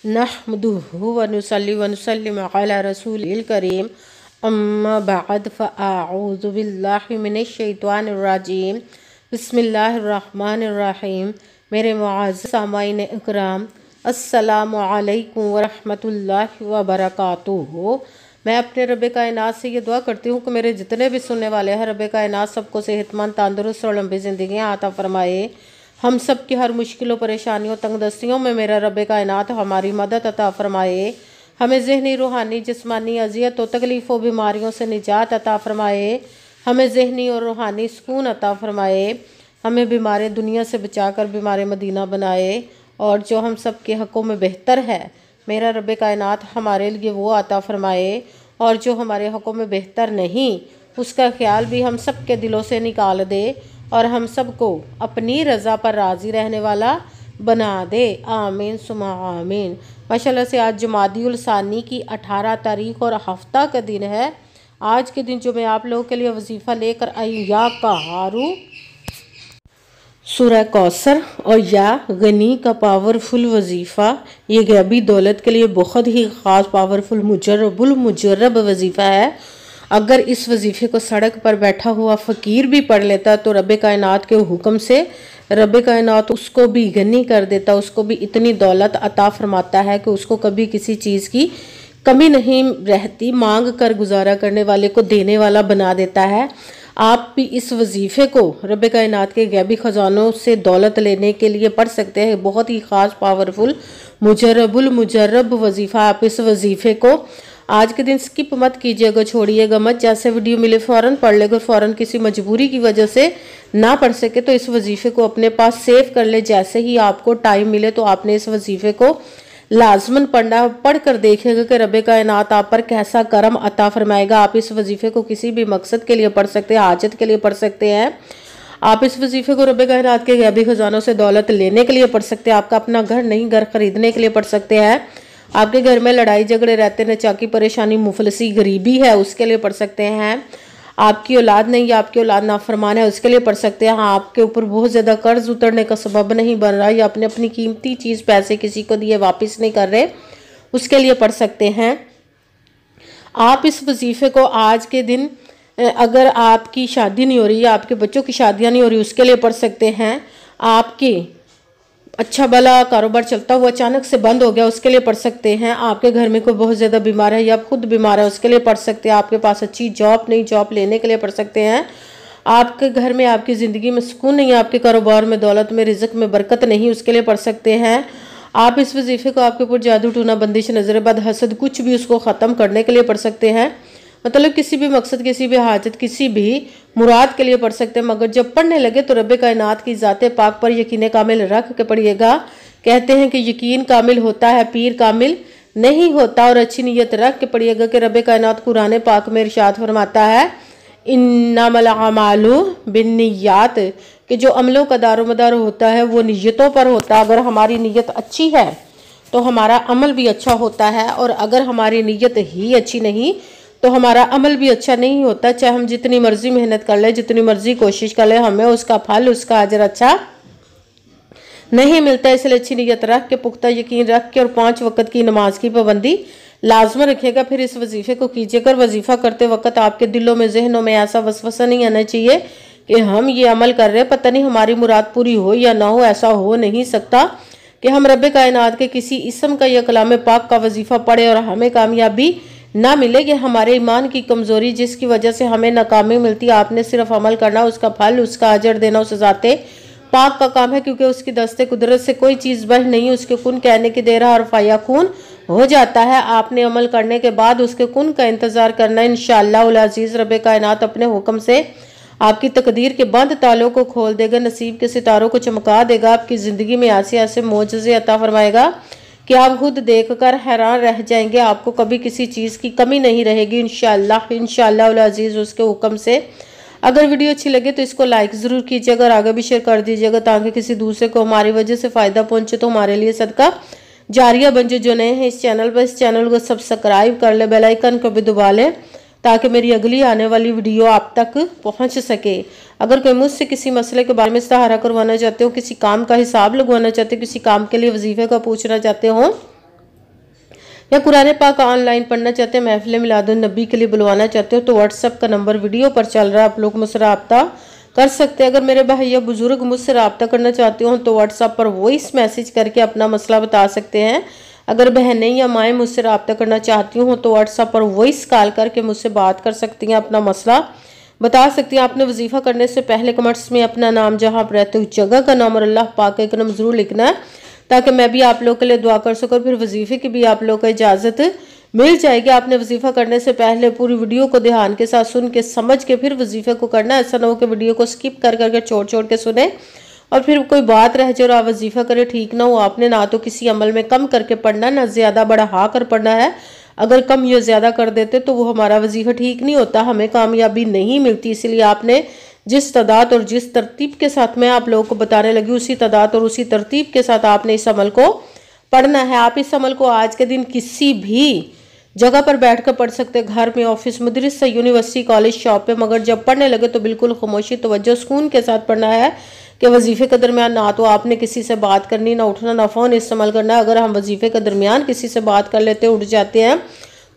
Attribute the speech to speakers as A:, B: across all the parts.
A: नहमदुहु व नुसल्ली व नुसल्लिम अला रसूलिल करीम अम्मा बअद फ़अऊज़ु बिल्लाहि मिनश शैतानिर रजीम बिस्मिल्लाहिर रहमानिर रहीम। मेरे मुअज़्ज़ज़ सामाईन इकराम, अस्सलामु अलैकुम व रहमतुल्लाहि व बरकातुहू। मैं अपने रब कायनात से ये दुआ करती हूँ कि मेरे जितने भी सुनने वाले हैं, रब कायनात सबको सेहतमंद, तंदुरुस्त और लंबी ज़िंदगियाँ अता फरमाए। हम सब की हर मुश्किलों, परेशानियों, तंगदस्तियों में मेरा रब कायनात हमारी मदद अता फरमाए। हमें ज़हनी, रूहानी, जिस्मानी अज़ियत और तकलीफ़ों, बीमारियों से निजात अता फरमाए। हमें ज़हनी और रूहानी सुकून अता फरमाए। हमें बीमार दुनिया से बचाकर बीमार मदीना बनाए। और जो हम सब के हक़ों में बेहतर है, मेरा रब कायनात हमारे लिए वो अता फरमाए। और जो हमारे हक़ों में बेहतर नहीं, उसका ख्याल भी हम सब के दिलों से निकाल दे और हम सबको अपनी रज़ा पर राज़ी रहने वाला बना दे। आमीन सुमा आमीन। माशाल्लाह से आज जुमादियुल सानी की 18 तारीख और हफ्ता का दिन है। आज के दिन जो मैं आप लोगों के लिए वजीफ़ा लेकर आई, या कहारू सूरह कौसर और या गनी का पावरफुल वजीफ़ा। ये गैबी दौलत के लिए बहुत ही ख़ास पावरफुल मुजर्रब वजीफ़ा है। अगर इस वजीफ़े को सड़क पर बैठा हुआ फ़कीर भी पढ़ लेता तो रब कायनात के हुक्म से रब कायनात उसको भी गनी कर देता, उसको भी इतनी दौलत अता फरमाता है कि उसको कभी किसी चीज़ की कमी नहीं रहती। मांग कर गुजारा करने वाले को देने वाला बना देता है। आप भी इस वजीफ़े को रब कायनात के गैबी ख़जानों से दौलत लेने के लिए पढ़ सकते हैं। बहुत ही ख़ास पावरफुल मुजर्रब वजीफ़ा। आप इस वजीफ़े को आज के दिन स्किप मत कीजिएगा, छोड़िएगा मत। जैसे वीडियो मिले फ़ौरन पढ़ लेगा। फ़ौरन किसी मजबूरी की वजह से ना पढ़ सके तो इस वजीफ़े को अपने पास सेव कर ले। जैसे ही आपको टाइम मिले तो आपने इस वजीफ़े को लाजमन पढ़ना। पढ़ कर देखिएगा कि रब कायनात आप पर कैसा करम अता फरमाएगा। आप इस वजीफ़े को किसी भी मकसद के लिए पढ़ सकते हैं, हाजत के लिए पढ़ सकते हैं। आप इस वजीफ़े को रब कायनात के गैबी खजानों से दौलत लेने के लिए पढ़ सकते हैं। आपका अपना घर नहीं, घर खरीदने के लिए पढ़ सकते हैं। आपके घर में लड़ाई झगड़े रहते, नचाकी परेशानी, मुफलसी, गरीबी है, उसके लिए पढ़ सकते हैं। आपकी औलाद नहीं, या आपकी औलाद नाफरमान है, उसके लिए पढ़ सकते हैं। हाँ, आपके ऊपर बहुत ज़्यादा कर्ज उतरने का सबब नहीं बन रहा, या अपने अपनी कीमती चीज़ पैसे किसी को दिए वापस नहीं कर रहे, उसके लिए पढ़ सकते हैं। आप इस वजीफ़े को आज के दिन, अगर आपकी शादी नहीं हो रही या आपके बच्चों की शादियाँ नहीं हो रही, उसके लिए पढ़ सकते हैं। आपकी अच्छा भला कारोबार चलता हुआ अचानक से बंद हो गया, उसके लिए पढ़ सकते हैं। आपके घर में कोई बहुत ज़्यादा बीमार है या आप खुद बीमार है, उसके लिए पढ़ सकते हैं। आपके पास अच्छी जॉब नहीं, जॉब लेने के लिए पढ़ सकते हैं। आपके घर में, आपकी ज़िंदगी में सुकून नहीं, आपके कारोबार में, दौलत में, रिज़्क में बरकत नहीं, उसके लिए पढ़ सकते हैं। आप इस वजीफ़े को आपके ऊपर जादू, टूना, बंदिश, नज़र बद, हसद, कुछ भी उसको ख़त्म करने के लिए पढ़ सकते हैं। मतलब किसी भी मकसद, किसी भी हाजत, किसी भी मुराद के लिए पढ़ सकते हैं। मगर जब पढ़ने लगे तो रब कायनात की ज़ाते पाक पर यकीन कामिल रख के पढ़िएगा। कहते हैं कि यकीन कामिल होता है, पीर कामिल नहीं होता। और अच्छी नीयत रख के पढ़िएगा कि रब कायनात कुरान पाक में इरशाद फरमाता है, इन्नमल अमालु बिन्नियात, कि जो अमलों का दारोमदार होता है वो नीयतों पर होता है। अगर हमारी नीयत अच्छी है तो हमारा अमल भी अच्छा होता है, और अगर हमारी नीयत ही अच्छी नहीं तो हमारा अमल भी अच्छा नहीं होता। चाहे हम जितनी मर्जी मेहनत कर ले, जितनी मर्जी कोशिश कर ले, हमें उसका फल, उसका अजर अच्छा नहीं मिलता। इसलिए अच्छी नीयत रख के, पुख्ता यकीन रख के, और 5 वक्त की नमाज की पाबंदी लाजम रखिएगा। फिर इस वजीफ़े को कीजिएगा। वजीफ़ा करते वक्त आपके दिलों में, जहनों में ऐसा वसवसा नहीं आना चाहिए कि हम ये अमल कर रहे हैं, पता नहीं हमारी मुराद पूरी हो या ना हो। ऐसा हो नहीं सकता कि हम रब कायनात के किसी इसम का या कलाम पाक का वजीफ़ा पढ़े और हमें कामयाबी ना मिले। कि हमारे ईमान की कमज़ोरी जिसकी वजह से हमें नाकामी मिलती है। आपने सिर्फ अमल करना, उसका फल, उसका अजर देना उस ज़ाते पाक का काम है, क्योंकि उसकी दस्ते कुदरत से कोई चीज़ बह नहीं। उसके कुन कहने की देर है और फाया खून हो जाता है। आपने अमल करने के बाद उसके कुन का इंतज़ार करना। इंशाअल्लाह अज़ीज़ रब कायनात अपने हुक्म से आपकी तकदीर के बंद तालों को खोल देगा, नसीब के सितारों को चमका देगा। आपकी ज़िंदगी में ऐसे ऐसे मोजज़े अता फरमाएगा कि आप खुद देखकर हैरान रह जाएंगे। आपको कभी किसी चीज़ की कमी नहीं रहेगी इंशाअल्लाह अज़ीज़ उसके हुक्म से। अगर वीडियो अच्छी लगे तो इसको लाइक ज़रूर कीजिएगा और आगे भी शेयर कर दीजिएगा, ताकि किसी दूसरे को हमारी वजह से फ़ायदा पहुंचे तो हमारे लिए सदका जारिया बन जाए। जो नए हैं इस चैनल पर, इस चैनल को सब्सक्राइब कर ले, बेल आइकन को भी दबा लें, ताकि मेरी अगली आने वाली वीडियो आप तक पहुंच सके। अगर कोई मुझसे किसी मसले के बारे में सहारा करवाना चाहते हो, किसी काम का हिसाब लगवाना चाहते हो, किसी काम के लिए वजीफे का पूछना चाहते हो, या कुरान पाक ऑनलाइन पढ़ना चाहते हैं, महफिल मिलादुन नबी के लिए बुलवाना चाहते हो तो व्हाट्सएप का नंबर वीडियो पर चल रहा है, आप लोग मुझसे रब्ता कर सकते हैं। अगर मेरे भाई या बुजुर्ग मुझसे रब्ता करना चाहते हो तो व्हाट्सएप पर वॉइस मैसेज करके अपना मसला बता सकते हैं। अगर बहनें या माएँ मुझसे रब्ता करना चाहती हों तो व्हाट्सएप पर वॉइस कॉल करके मुझसे बात कर सकती हैं, अपना मसला बता सकती हैं। आपने वजीफ़ा करने से पहले कमेंट्स में अपना नाम, जहाँ आप रहते हो जगह का नाम और अल्लाह पाक का नाम ज़रूर लिखना है, ताकि मैं भी आप लोग के लिए दुआ कर सकूँ। फिर वजीफ़े की भी आप लोग को इजाज़त मिल जाएगी। आपने वजीफ़ा करने से पहले पूरी वीडियो को ध्यान के साथ सुन के समझ के फिर वजीफ़े को करना है। ऐसा ना हो कि वीडियो को स्किप कर करके छोड़ के सुने और फिर कोई बात रह जाए और आप वजीफ़ा करें, ठीक ना हो। आपने ना तो किसी अमल में कम करके पढ़ना, ना ज़्यादा बढ़ा कर पढ़ना है। अगर कम या ज़्यादा कर देते तो वो हमारा वजीफ़ा ठीक नहीं होता, हमें कामयाबी नहीं मिलती। इसलिए आपने जिस तादाद और जिस तरतीब के साथ मैं आप लोगों को बताने लगी, उसी तादाद और उसी तरतीब के साथ आपने इस अमल को पढ़ना है। आप इस अमल को आज के दिन किसी भी जगह पर बैठ कर पढ़ सकते हैं, घर में, ऑफिस, मदरसा, यूनिवर्सिटी, कॉलेज, शॉप पे। मगर जब पढ़ने लगे तो बिल्कुल खामोशी, तवज्जो, सुकून के साथ पढ़ना है कि वजीफ़े के दरमियान ना तो आपने किसी से बात करनी, ना उठना, ना फ़ोन इस्तेमाल करना है। अगर हम वजीफ़े के दरमियान किसी से बात कर लेते, उठ जाते हैं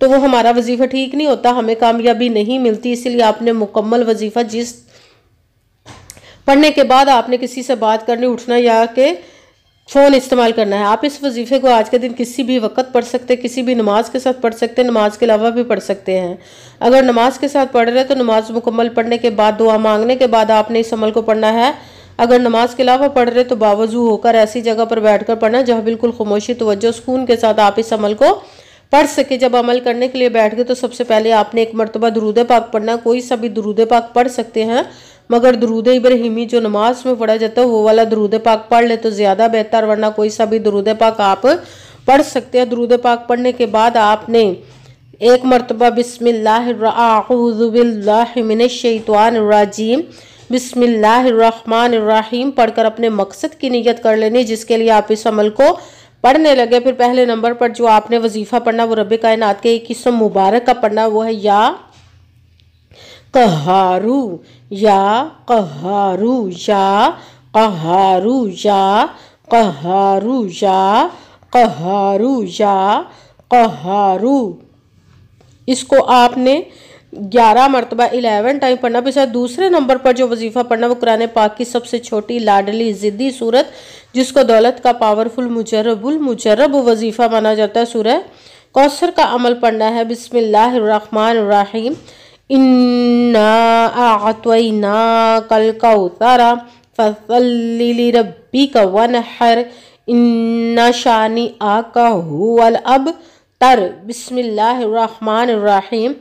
A: तो वो हमारा वजीफ़ा ठीक नहीं होता, हमें कामयाबी नहीं मिलती। इसलिए आपने मुकम्मल वजीफ़ा जिस पढ़ने के बाद आपने किसी से बात करनी, उठना या के फ़ोन इस्तेमाल करना है। आप इस वजीफ़े को आज के दिन किसी भी वक्त पढ़ सकते हैं, किसी भी नमाज के साथ पढ़ सकते हैं, नमाज के अलावा भी पढ़ सकते हैं। अगर नमाज के साथ पढ़ रहे हैं तो नमाज मुकम्मल पढ़ने के बाद, दुआ मांगने के बाद आपने इस अमल को पढ़ना है। अगर नमाज के अलावा पढ़ रहे तो बावजू होकर ऐसी जगह पर बैठकर पढ़ना जहाँ बिल्कुल खामोशी, तवज्जो, सुकून के साथ आप इस अमल को पढ़ सके। जब अमल करने के लिए बैठ गए तो सबसे पहले आपने एक मरतबा दुरूद पाक पढ़ना। कोई सा भी दुरूद पाक पढ़ सकते हैं, मगर दुरूद इब्राहिमी जो नमाज में पढ़ा जाता है वो वाला दुरूद पाक पढ़ ले तो ज़्यादा बेहतर, वरना कोई सा भी दुरूद पाक आप पढ़ सकते हैं। दुरूद पाक पढ़ने के बाद आपने एक मरतबा बिस्मिल्लाहिर्रहमानिर्रहीम बिस्मिल्लाहिर्रहमानिर्रहीम पढ़कर अपने मकसद की नियत कर लेनी, जिसके लिए आप इस अमल को पढ़ने लगे। फिर पहले नंबर पर जो आपने वजीफ़ा पढ़ना वो रब्बे कायनात के एक किस्म मुबारक का पढ़ना, वो है या कहारू, या कहारू, या कहारू, या कहारू, या कहारू, या कहारू। इसको आपने 11 मरतबा 11 टाइम पढ़ना। फिर दूसरे नंबर पर जो वजीफ़ा पढ़ना वो कुरान पाक की सबसे छोटी, लाडली, ज़िद्दी सूरत, जिसको दौलत का पावरफुल मुजर्रब वजीफ़ा माना जाता है, सूरह कौसर का अमल पढ़ना है। बिस्मिल्लाहिर्रहमानिर्रहीम इन्ना अअतैनाकल कौसर फसल्लि लिरब्बिका वनहर इन्ना शानिअका हुवल अबतर। बिस्मिल्लाहिर्रहमानिर्रहीम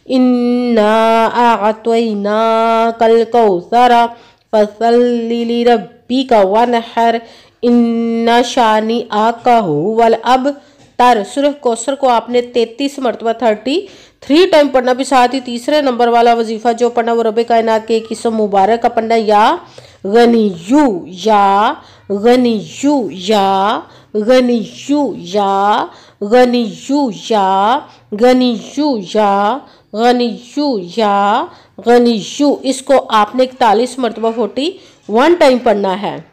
A: इन्ना अअतैनाकल कौसर फसल्लि लिरब्बिका वनहर इन्ना शानिअका हुवल अबतर। सूरह कौसर को आपने 33 मरतबा 33 टाइम पढ़ना। भी साथ ही तीसरे नंबर वाला वजीफ़ा जो पढ़ना वो रब्बे कायनात के एक किस्म मुबारक का पढ़ना, या गनियू, या गनियू, या गनियू, या गनियू, या गनियू, या गनियू, या गनियू। इसको आपने 41 मरतबा 41 टाइम पढ़ना है।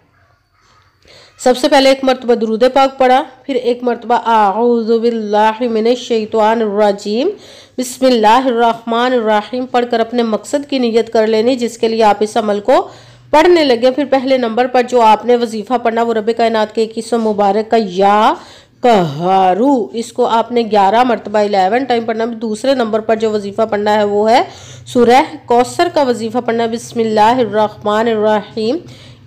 A: सबसे पहले एक मरतबा दुरूद पाक पढ़ा, फिर एक मरतबा आऊज़ु बिल्लाहि मिनश शैतानिर रजीम बिस्मिल्लाहिर्रहमानिर्रहीम पढ़कर अपने मकसद की नियत कर लेनी, जिसके लिए आप इस अमल को पढ़ने लगे। फिर पहले नंबर पर जो आपने वजीफ़ा पढ़ना वो रब्बे कायनात के एक किस्म मुबारक का या कहारू, इसको आपने 11 मरतबा 11 टाइम पढ़ना। दूसरे नंबर पर जो वजीफ़ा पढ़ना है वो है सूरह कौसर का वजीफ़ा पढ़ना। बिस्मिल्लाहिर्रहमानिर्रहीम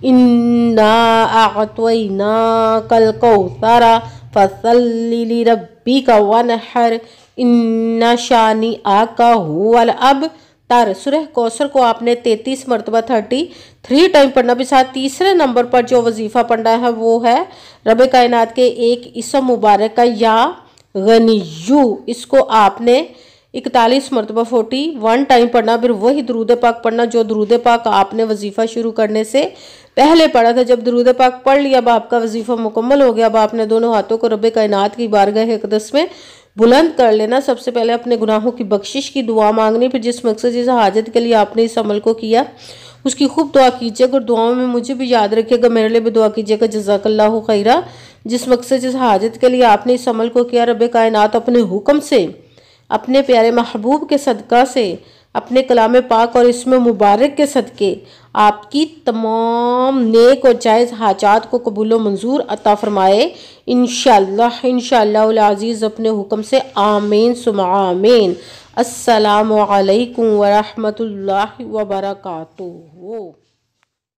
A: इन्ना अअतैनाकल कौसर फसल्लि लिरब्बिका वनहर इन्ना शानिअका हुवल अबतर। सूरह कौसर को आपने 33 मरतबा 33 टाइम पढ़ना। भी साथ तीसरे नंबर पर जो वजीफ़ा पढ़ना है वो है रब्बे कायनात के एक इसम मुबारक का या गनियू, इसको आपने 41 मरतबा 41 टाइम पढ़ना। फिर वही दुरूद पाक पढ़ना जो दुरूद पाक आपने वजीफ़ा शुरू करने से पहले पढ़ा था। जब दुरूद पाक पढ़ लिया, अब आपका वजीफ़ा मुकम्मल हो गया, अब आपने दोनों हाथों को रब्बे कायनात की बारगाह अक़दस में बुलंद कर लेना। सबसे पहले अपने गुनाहों की बख्शिश की दुआ मांगनी, फिर जिस मकसद जिस हाजत के लिए आपने इस अमल को किया उसकी खूब दुआ कीजिएगा और दुआओं में मुझे भी याद रखिएगा, मेरे लिए भी दुआ कीजिएगा। जज़ाकल्लाहु खैरा। जिस मकसद जिस हाजत के लिए आपने इस अमल को किया, रब कायनात अपने हुक्म से, अपने प्यारे महबूब के सदका से, अपने कलाम पाक और इसमें मुबारक के सदके आपकी तमाम नेक और जायज़ हाजात को कबूल मंजूर अता फरमाए इंशाअल्लाह इंशाअल्लाह अज़ीज़ अपने हुक्म से। आमीन सुम्मा आमीन। अस्सलामु अलैकुम व रहमतुल्लाहि व बरकातुहू।